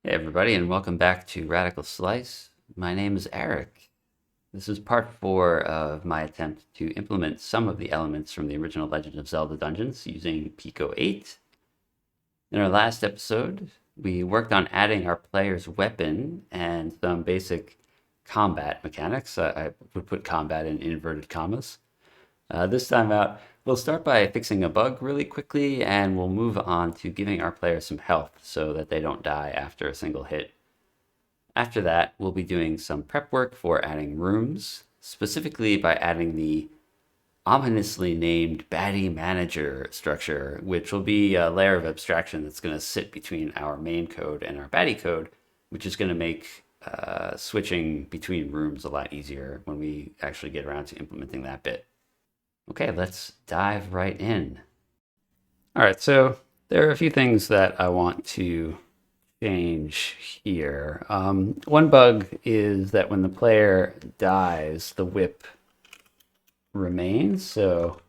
Hey everybody, and welcome back to Radical Slice. My name is Eric. This is part 4 of my attempt to implement some of the elements from the original Legend of Zelda dungeons using Pico-8. In our last episode, we worked on adding our player's weapon and some basic combat mechanics. I would put combat in inverted commas. This time out, we'll start by fixing a bug really quickly, and we'll move on to giving our players some health so that they don't die after a single hit. After that, we'll be doing some prep work for adding rooms, specifically by adding the ominously named baddie manager structure, which will be a layer of abstraction that's going to sit between our main code and our baddie code, which is going to make switching between rooms a lot easier when we actually get around to implementing that bit. Okay, let's dive right in. All right, so there are a few things that I want to change here. One bug is that when the player dies, the whip remains. So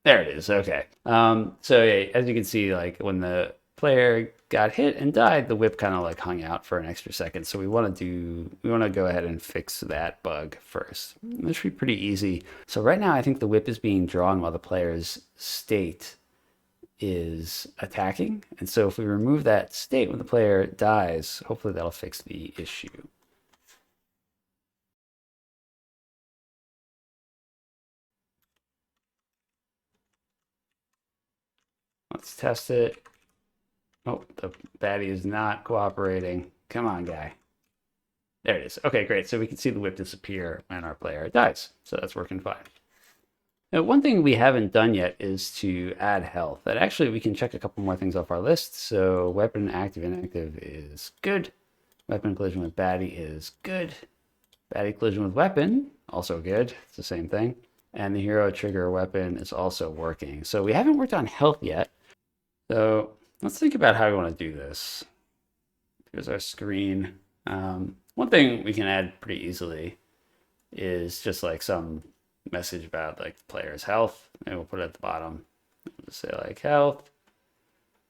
there it is. Okay. So yeah, as you can see, like when the player got hit and died, the whip kind of like hung out for an extra second. So we want to go ahead and fix that bug first. This should be pretty easy. So right now, I think the whip is being drawn while the player's state is attacking. And so if we remove that state when the player dies, hopefully that'll fix the issue. Let's test it. Oh, the baddie is not cooperating. Come on, guy. There it is. Okay, great. So we can see the whip disappear when our player dies. So that's working fine. Now, one thing we haven't done yet is to add health. And actually, we can check a couple more things off our list. So weapon active inactive is good. Weapon collision with baddie is good. Baddie collision with weapon, also good. It's the same thing. And the hero trigger weapon is also working. So we haven't worked on health yet. So let's think about how we want to do this. Here's our screen. One thing we can add pretty easily is just like some message about like the player's health, and we'll put it at the bottom. We'll just say like health.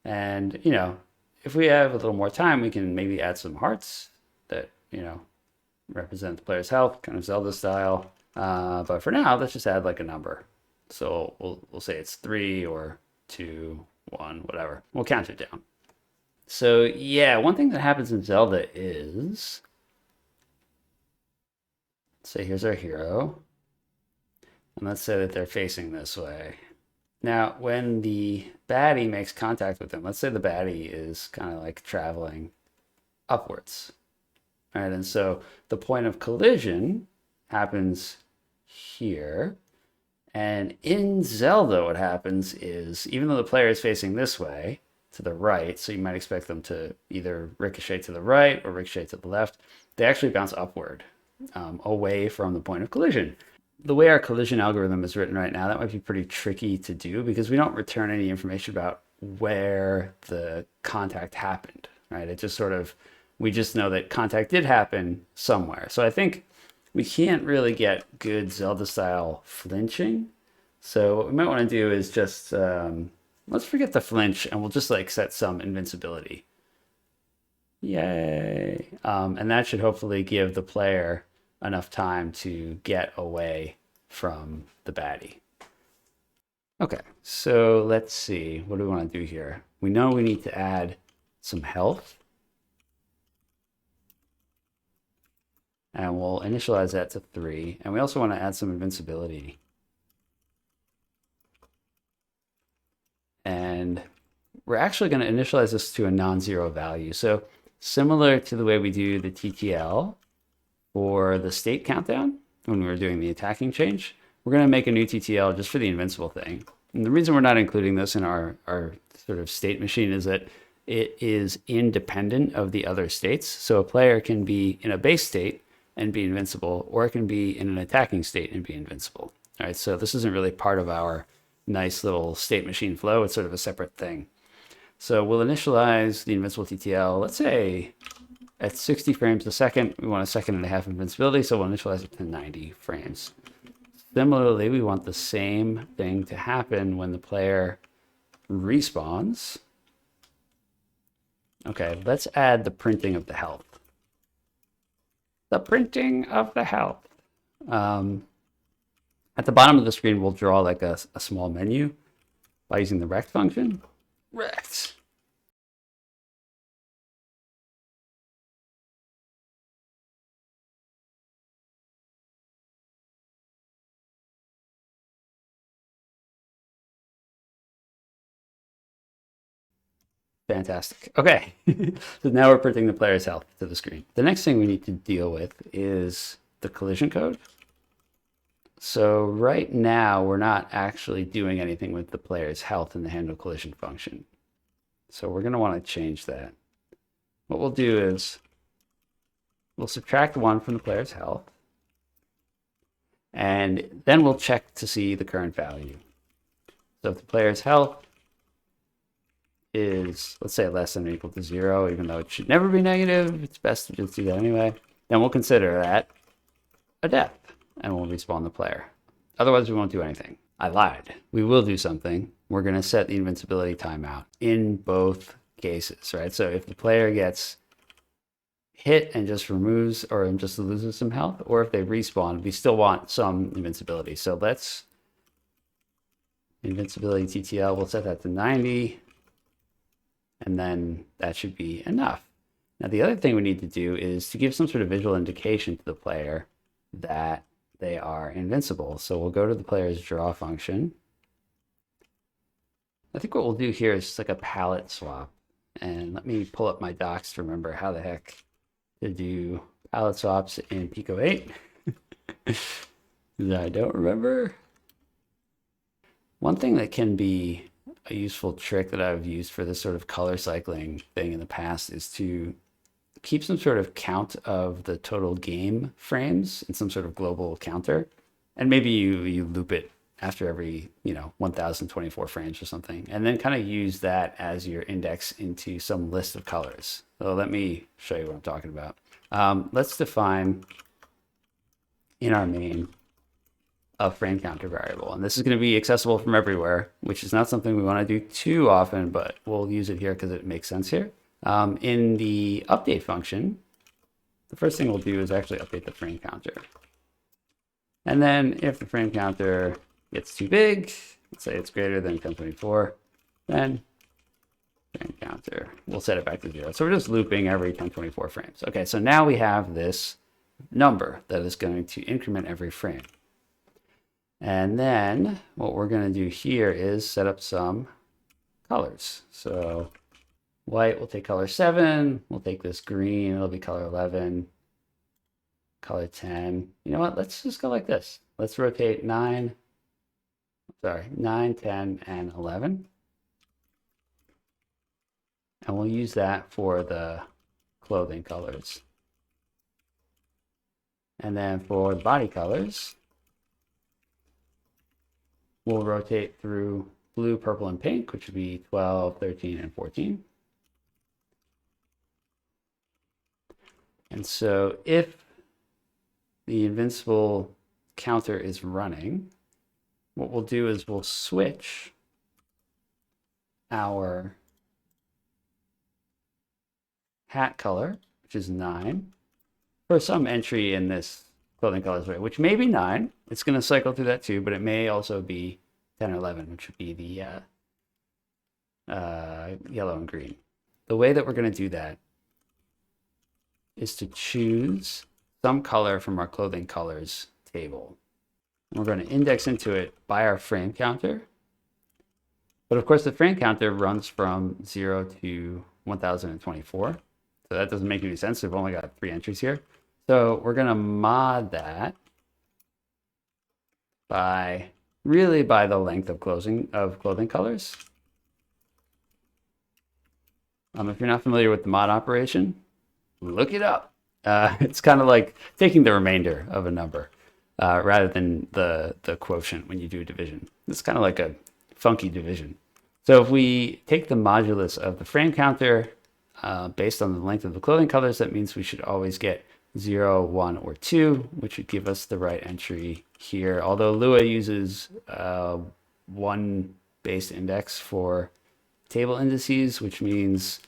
And, if we have a little more time, we can maybe add some hearts that, represent the player's health, kind of Zelda style. But for now, let's just add like a number. So we'll say it's 3 or 2, 1, whatever. We'll count it down. So yeah, one thing that happens in Zelda is, say here's our hero, and let's say that they're facing this way. Now, when the baddie makes contact with them, let's say the baddie is kind of like traveling upwards. All right, and so the point of collision happens here. And in Zelda, what happens is, even though the player is facing this way, to the right, so you might expect them to either ricochet to the right or ricochet to the left, they actually bounce upward, away from the point of collision. The way our collision algorithm is written right now, that might be pretty tricky to do because we don't return any information about where the contact happened, right? It just sort of, we just know that contact did happen somewhere. So I think we can't really get good Zelda-style flinching. So what we might want to do is just, let's forget the flinch and we'll just like set some invincibility. Yay. And that should hopefully give the player enough time to get away from the baddie. Okay, so let's see. What do we want to do here? We know we need to add some health. And we'll initialize that to 3. And we also want to add some invincibility. And we're actually going to initialize this to a non-zero value. So similar to the way we do the TTL for the state countdown when we were doing the attacking change, we're going to make a new TTL just for the invincible thing. And the reason we're not including this in our sort of state machine is that it is independent of the other states. So a player can be in a base state and be invincible, or it can be in an attacking state and be invincible. All right, so this isn't really part of our nice little state machine flow. It's sort of a separate thing. So we'll initialize the invincible TTL, let's say at 60 frames a second. We want a 1.5 seconds invincibility, so we'll initialize it to 90 frames. Similarly, we want the same thing to happen when the player respawns. Okay, let's add the printing of the health. The printing of the health. At the bottom of the screen, we'll draw like a small menu by using the rect function. Rect. Fantastic. Okay, so now we're printing the player's health to the screen. The next thing we need to deal with is the collision code. So right now, we're not actually doing anything with the player's health in the handle collision function. So we're going to want to change that. What we'll do is we'll subtract 1 from the player's health, and then we'll check to see the current value. So if the player's health is, let's say, less than or equal to 0, even though it should never be negative, it's best to just do that anyway, then we'll consider that a death, and we'll respawn the player. Otherwise, we won't do anything. I lied. We will do something. We're going to set the invincibility timeout in both cases, right? So if the player gets hit and just removes or just loses some health, or if they respawn, we still want some invincibility. So let's invincibility TTL, we'll set that to 90, and then that should be enough. Now, the other thing we need to do is to give some sort of visual indication to the player that they are invincible. So we'll go to the player's draw function. I think what we'll do here is just like a palette swap. And let me pull up my docs to remember how the heck to do palette swaps in Pico-8. I don't remember. One thing that can be a useful trick that I've used for this sort of color cycling thing in the past is to keep some sort of count of the total game frames in some sort of global counter. And maybe you loop it after every, 1024 frames or something, and then kind of use that as your index into some list of colors. So let me show you what I'm talking about. Let's define in our main a frame counter variable. And this is going to be accessible from everywhere, which is not something we want to do too often, but we'll use it here because it makes sense here. In the update function, the first thing we'll do is actually update the frame counter. And then if the frame counter gets too big, let's say it's greater than 1024, then frame counter, we'll set it back to 0. So we're just looping every 1024 frames. Okay, so now we have this number that is going to increment every frame. And then what we're going to do here is set up some colors. So white, we'll take color 7. We'll take this green, it'll be color 11. Color 10. You know what? Let's just go like this. Let's rotate 9, 10, and 11. And we'll use that for the clothing colors. And then for the body colors, we'll rotate through blue, purple, and pink, which would be 12, 13, and 14. And so if the invincible counter is running, what we'll do is we'll switch our hat color, which is 9, for some entry in this clothing colors array, which may be 9. It's going to cycle through that too, but it may also be 10 or 11, which would be the yellow and green. The way that we're going to do that is to choose some color from our clothing colors table. And we're going to index into it by our frame counter. But of course, the frame counter runs from 0 to 1024. So that doesn't make any sense. We've only got 3 entries here. So we're going to mod that by the length of clothing colors. If you're not familiar with the mod operation, look it up. It's kind of like taking the remainder of a number rather than the quotient when you do a division. It's kind of like a funky division. So if we take the modulus of the frame counter based on the length of the clothing colors, that means we should always get 0, 1, or 2, which would give us the right entry here. Although Lua uses 1 based index for table indices, which means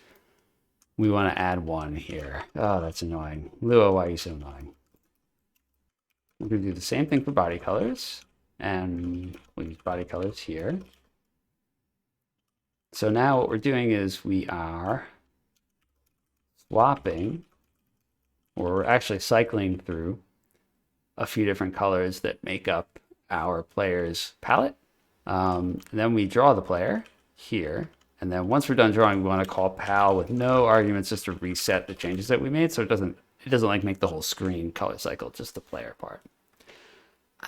we want to add one here. Oh, that's annoying. Lua, why are you so annoying? We're going to do the same thing for body colors, and we'll use body colors here. So now what we're doing is we are swapping, or we're actually cycling through a few different colors that make up our player's palette. Then we draw the player here. And then once we're done drawing, we want to call pal with no arguments just to reset the changes that we made. So it doesn't like make the whole screen color cycle, just the player part.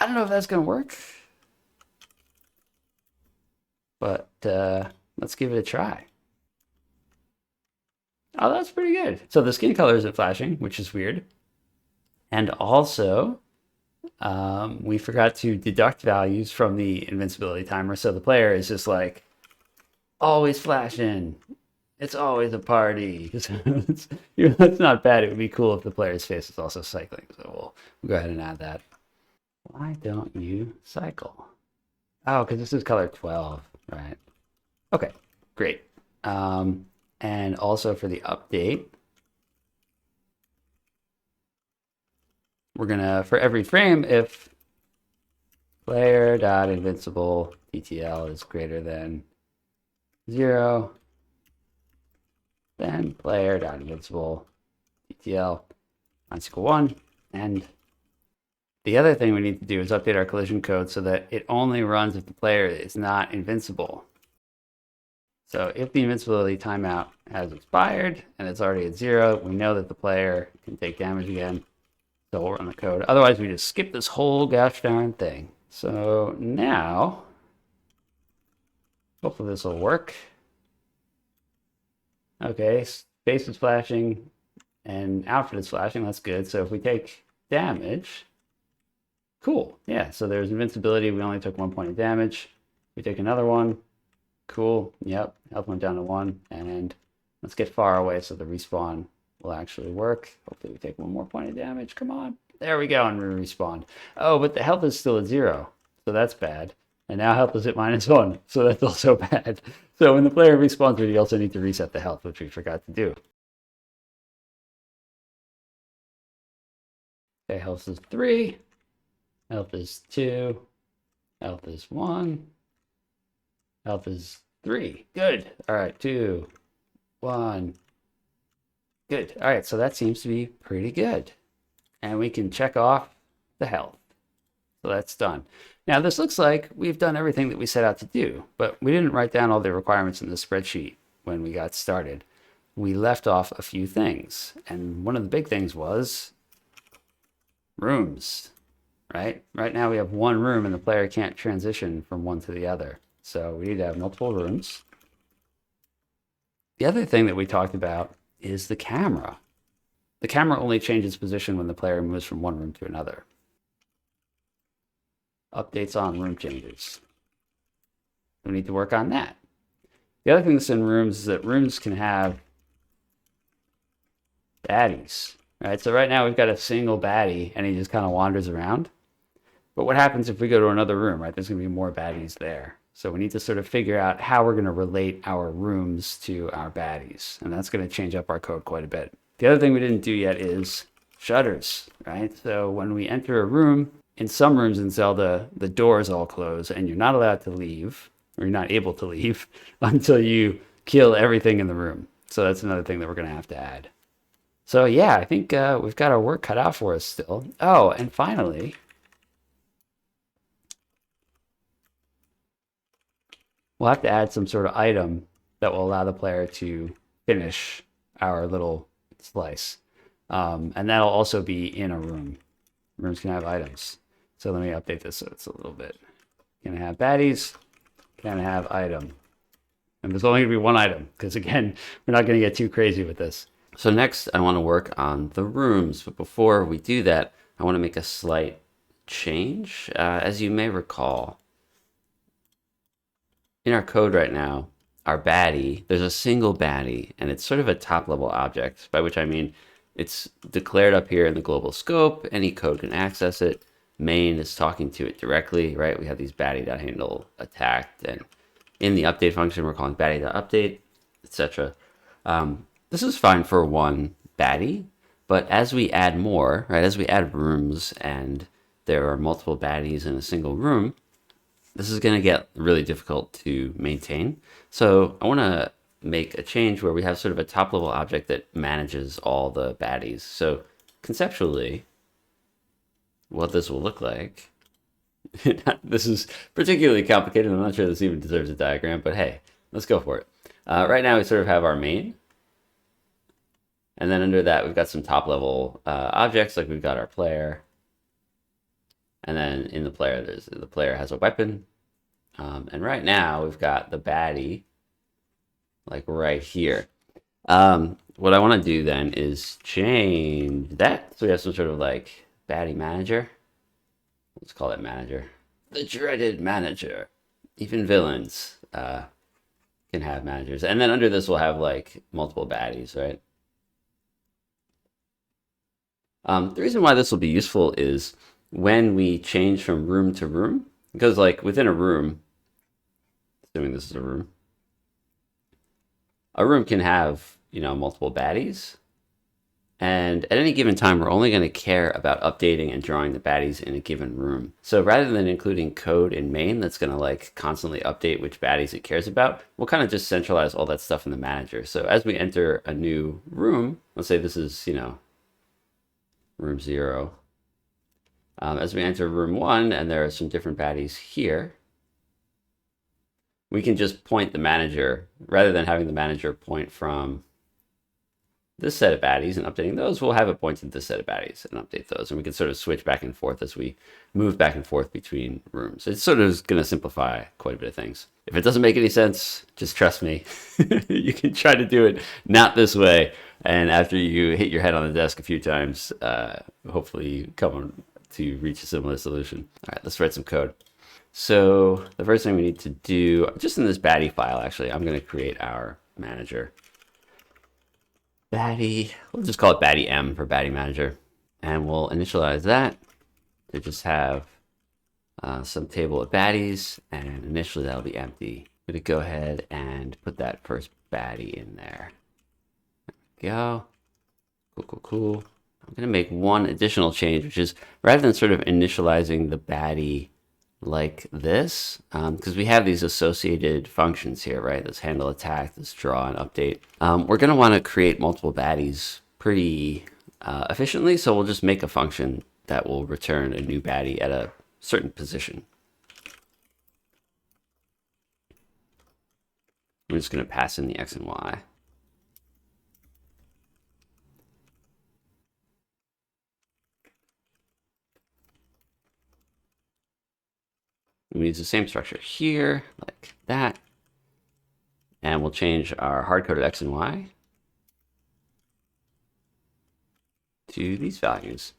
I don't know if that's going to work, but let's give it a try. Oh, that's pretty good. So the skin color isn't flashing, which is weird. And also, we forgot to deduct values from the invincibility timer. So the player is just like, always flashing. It's always a party. That's not bad. It would be cool if the player's face is also cycling. So we'll go ahead and add that. Why don't you cycle? Oh, because this is color 12, right? Okay, great. And also for the update, we're gonna, for every frame, if player.invincible TTL is greater than 0, then player.invincible TTL equal 1. And the other thing we need to do is update our collision code so that it only runs if the player is not invincible. So if the invincibility timeout has expired and it's already at 0, we know that the player can take damage again. So we'll run the code. Otherwise, we just skip this whole gosh darn thing. So now, hopefully this will work. Okay, face is flashing and outfit is flashing. That's good. So if we take damage, cool. Yeah, so there's invincibility. We only took 1 point of damage. We take another one. Cool. Yep, health went down to 1. And let's get far away so the respawn will actually work. Hopefully we take 1 more point of damage. Come on. There we go, and we respawned. Oh, but the health is still at 0, so that's bad. And now health is at -1, so that's also bad. So when the player respawns, we also need to reset the health, which we forgot to do. Okay, health is 3. Health is 2. Health is 1. Health is 3. Good. All right, 2, 1. Good. All right, so that seems to be pretty good. And we can check off the health. So that's done. Now this looks like we've done everything that we set out to do, but we didn't write down all the requirements in the spreadsheet when we got started. We left off a few things, and one of the big things was rooms, right? Right now we have 1 room and the player can't transition from one to the other. So we need to have multiple rooms. The other thing that we talked about is the camera. The camera only changes position when the player moves from one room to another. Updates on room changes. We need to work on that. The other thing that's in rooms is that rooms can have baddies, right? So right now we've got a single baddie and he just kind of wanders around. But what happens if we go to another room, right? There's going to be more baddies there. So we need to sort of figure out how we're going to relate our rooms to our baddies. And that's going to change up our code quite a bit. The other thing we didn't do yet is shutters, right? So when we enter a room, in some rooms in Zelda, the doors all close and you're not allowed to leave, or you're not able to leave until you kill everything in the room. So that's another thing that we're going to have to add. So yeah, I think we've got our work cut out for us still. Oh, and finally, we'll have to add some sort of item that will allow the player to finish our little slice. And that'll also be in a room. Rooms can have items. So let me update this so it's a little bit. Can I have baddies? Can I have item? And there's only going to be 1 item, because again, we're not going to get too crazy with this. So next, I want to work on the rooms. But before we do that, I want to make a slight change. As you may recall, in our code right now, our baddie, there's a single baddie, and it's sort of a top-level object, by which I mean it's declared up here in the global scope. Any code can access it. Main is talking to it directly, right? We have these baddie.handle attacked, and in the update function, we're calling baddie.update, etc. This is fine for one baddie, but as we add more, right, as we add rooms and there are multiple baddies in a single room, this is going to get really difficult to maintain. So I want to make a change where we have sort of a top level object that manages all the baddies. So conceptually, what this will look like, this is particularly complicated. I'm not sure this even deserves a diagram, but hey, let's go for it. Right now we sort of have our main. And then under that, we've got some top level objects, like we've got our player. And then in the player, the player has a weapon. And right now we've got the baddie, like right here. What I want to do then is change that. So we have some sort of like baddie manager. Let's call it manager. The dreaded manager. Even villains can have managers. And then under this, we'll have like multiple baddies, right? The reason why this will be useful is when we change from room to room, because like within a room, assuming this is a room can have, multiple baddies. And at any given time, we're only going to care about updating and drawing the baddies in a given room. So rather than including code in main that's going to like constantly update which baddies it cares about, we'll kind of just centralize all that stuff in the manager. So as we enter a new room, let's say this is, room 0. As we enter room 1 and there are some different baddies here, we can just point the manager, rather than having the manager point from this set of baddies and updating those, we'll have it point to this set of baddies and update those. And we can sort of switch back and forth as we move back and forth between rooms. It's sort of going to simplify quite a bit of things. If it doesn't make any sense, just trust me. You can try to do it not this way. And after you hit your head on the desk a few times, hopefully you come on to reach a similar solution. All right, let's write some code. So the first thing we need to do, just in this baddie file, actually, I'm going to create our manager. Baddie, we'll just call it baddie M for baddie manager. And we'll initialize that to just have some table of baddies, and initially that'll be empty. I'm going to go ahead and put that first baddie in there. There we go. Cool. I'm going to make one additional change, which is rather than sort of initializing the baddie like this, because we have these associated functions here, right? This handle attack, this draw and update. We're going to want to create multiple baddies pretty efficiently, so we'll just make a function that will return a new baddie at a certain position. We're just going to pass in the X and Y. We use the same structure here, like that. And we'll change our hard-coded X and Y to these values.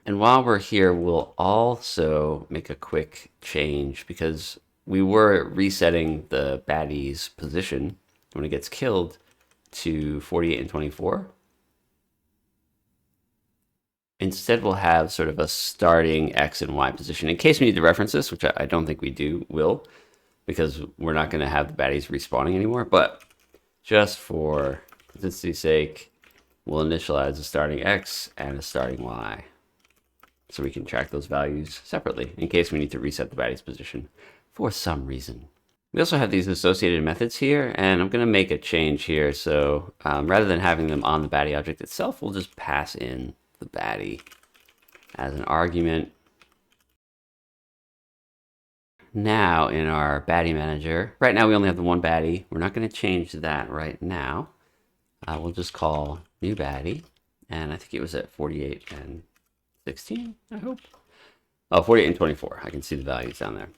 And while we're here, we'll also make a quick change because we were resetting the baddie's position when it gets killed to 48 and 24. Instead, we'll have sort of a starting X and Y position. In case we need to reference this, which I don't think we will, because we're not going to have the baddies respawning anymore. But just for consistency's sake, we'll initialize a starting X and a starting Y, so we can track those values separately in case we need to reset the baddie's position for some reason. We also have these associated methods here, and I'm going to make a change here. So rather than having them on the baddie object itself, we'll just pass in the baddie as an argument. Now in our baddie manager, right now we only have the one baddie. We're not going to change that right now. We'll just call new baddie, and I think it was at 48 and 16, I hope. Oh, 48 and 24. I can see the values down there.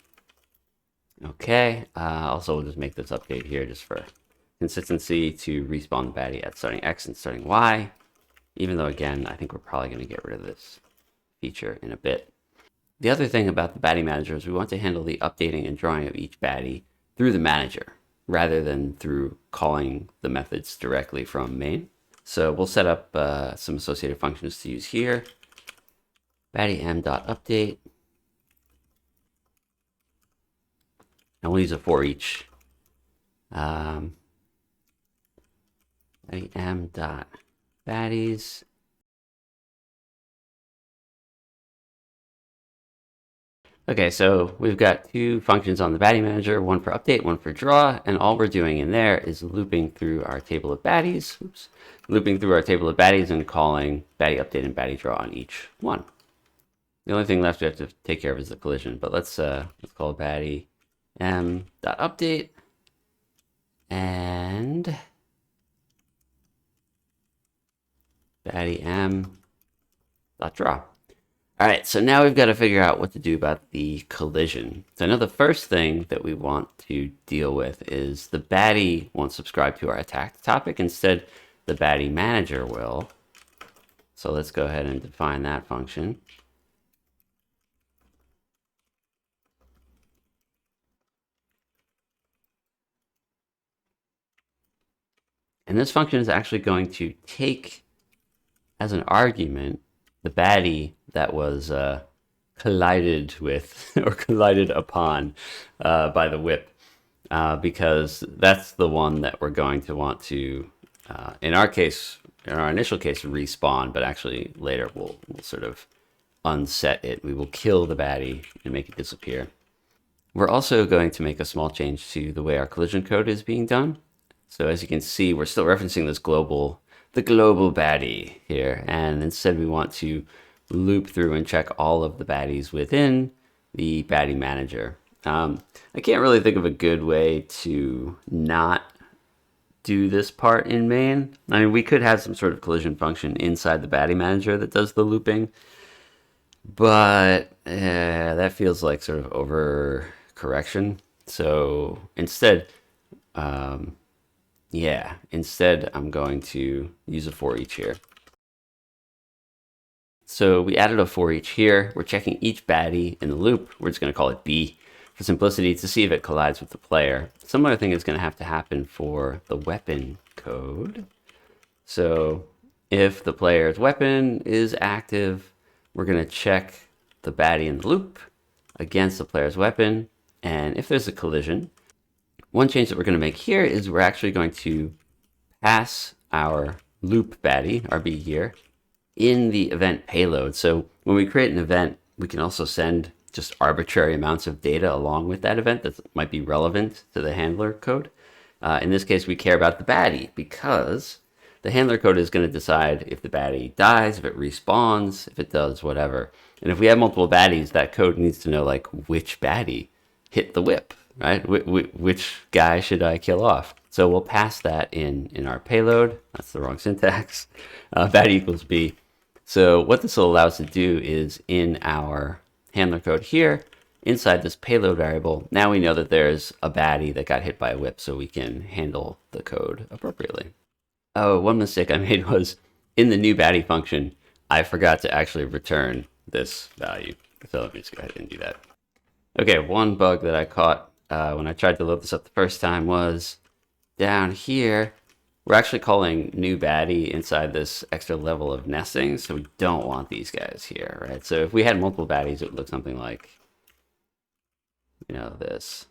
Okay, also we'll just make this update here just for consistency to respawn the baddie at starting X and starting Y. Even though, again, I think we're probably going to get rid of this feature in a bit. The other thing about the baddie manager is we want to handle the updating and drawing of each baddie through the manager, rather than through calling the methods directly from main. So we'll set up some associated functions to use here. Baddie m.update. And we'll use a for each. baddie m dot baddies. Okay, so we've got two functions on the baddie manager, one for update, one for draw, and all we're doing in there is looping through our table of baddies, looping through our table of baddies and calling baddie update and baddie draw on each one. The only thing left we have to take care of is the collision, but let's call baddie m.update and baddie m.draw. All right, so now we've got to figure out what to do about the collision. So I know the first thing that we want to deal with is the baddie won't subscribe to our attack topic. Instead, the baddie manager will. So let's go ahead and define that function. And this function is actually going to take as an argument the baddie that was collided with or collided upon by the whip, because that's the one that we're going to want to, in our case, in our initial case, respawn, but actually later we'll sort of unset it. We will kill the baddie and make it disappear. We're also going to make a small change to the way our collision code is being done. So as you can see, we're still referencing this the global baddie here, and instead we want to loop through and check all of the baddies within the baddie manager. I can't really think of a good way to not do this part in main. I mean, we could have some sort of collision function inside the baddie manager that does the looping, but that feels like sort of over correction. So instead, instead I'm going to use a for each here. So we added a for each here. We're checking each baddie in the loop. We're just going to call it B for simplicity to see if it collides with the player. Similar thing is going to have to happen for the weapon code. So if the player's weapon is active, we're going to check the baddie in the loop against the player's weapon. And if there's a collision, one change that we're going to make here is we're actually going to pass our loop baddie, our B here, in the event payload. So when we create an event, we can also send just arbitrary amounts of data along with that event that might be relevant to the handler code. In this case, we care about the baddie because the handler code is going to decide if the baddie dies, if it respawns, if it does whatever. And if we have multiple baddies, that code needs to know like which baddie hit the whip, right? Which guy should I kill off? So we'll pass that in our payload. That's the wrong syntax. Baddie equals B. So what this will allow us to do is in our handler code here, inside this payload variable, now we know that there's a baddie that got hit by a whip, so we can handle the code appropriately. Oh, one mistake I made was in the new baddie function, I forgot to actually return this value. So let me just go ahead and do that. Okay, one bug that I caught when I tried to load this up the first time was down here, we're actually calling new baddie inside this extra level of nesting, so we don't want these guys here, right? So if we had multiple baddies, it would look something like, this.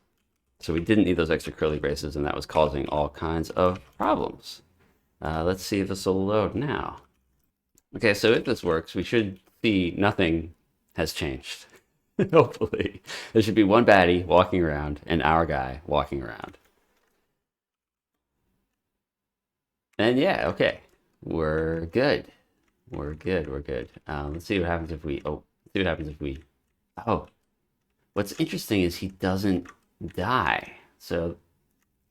So we didn't need those extra curly braces, and that was causing all kinds of problems. Let's see if this will load now. Okay, so if this works, we should see nothing has changed. Hopefully. There should be one baddie walking around and our guy walking around. And yeah, okay. We're good. We're good. Let's see what happens if we... Oh, what's interesting is he doesn't die. So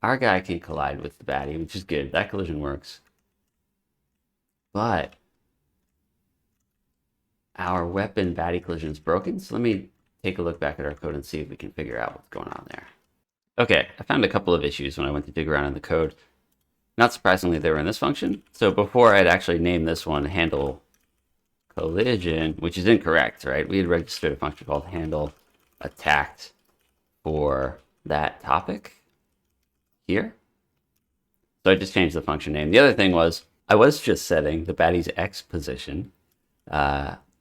our guy can collide with the baddie, which is good. That collision works. But our weapon baddie collision is broken. So let me take a look back at our code and see if we can figure out what's going on there. Okay, I found a couple of issues when I went to dig around in the code. Not surprisingly, they were in this function. So before I'd actually named this one handle collision, which is incorrect, right? We had registered a function called handle attacked for that topic here. So I just changed the function name. The other thing was I was just setting the baddie's X position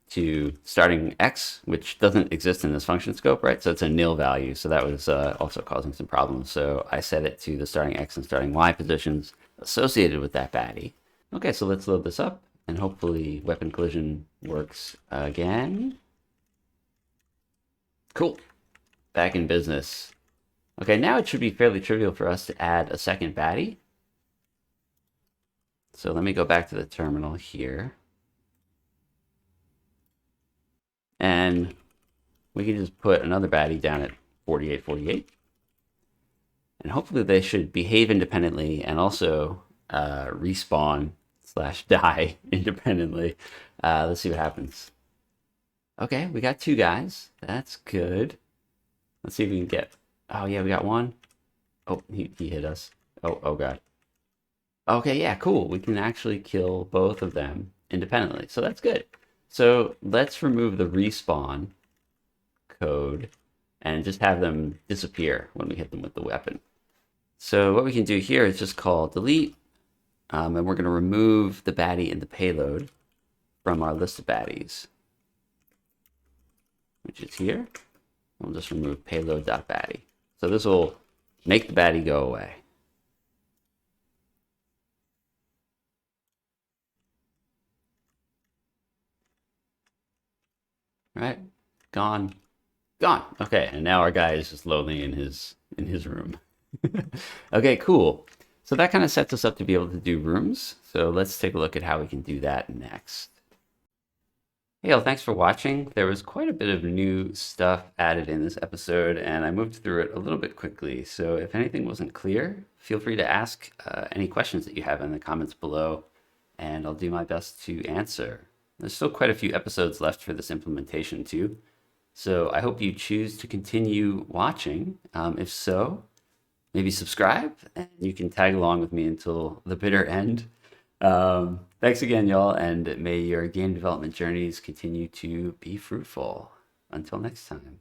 to starting X, which doesn't exist in this function scope, right? So it's a nil value. So that was also causing some problems. So I set it to the starting X and starting Y positions. associated with that baddie. Okay, so let's load this up, and hopefully weapon collision works again. Cool. Back in business. Okay, now it should be fairly trivial for us to add a second baddie. So let me go back to the terminal here. And we can just put another baddie down at 4848. And hopefully they should behave independently and also respawn / die independently. Let's see what happens. Okay, we got 2 guys. That's good. Let's see if we can get... Oh, yeah, we got one. Oh, he hit us. Oh, God. Okay, yeah, cool. We can actually kill both of them independently. So that's good. So let's remove the respawn code and just have them disappear when we hit them with the weapon. So what we can do here is just call delete, and we're going to remove the baddie and the payload from our list of baddies, which is here. We'll just remove payload.baddie. So this will make the baddie go away. All right, gone. Okay, and now our guy is just lonely in his room. Okay, cool. So that kind of sets us up to be able to do rooms. So let's take a look at how we can do that next. Hey, all, thanks for watching. There was quite a bit of new stuff added in this episode, and I moved through it a little bit quickly. So if anything wasn't clear, feel free to ask any questions that you have in the comments below, and I'll do my best to answer. There's still quite a few episodes left for this implementation too. So I hope you choose to continue watching. If so, maybe subscribe and you can tag along with me until the bitter end. Thanks again, y'all, and may your game development journeys continue to be fruitful. Until next time.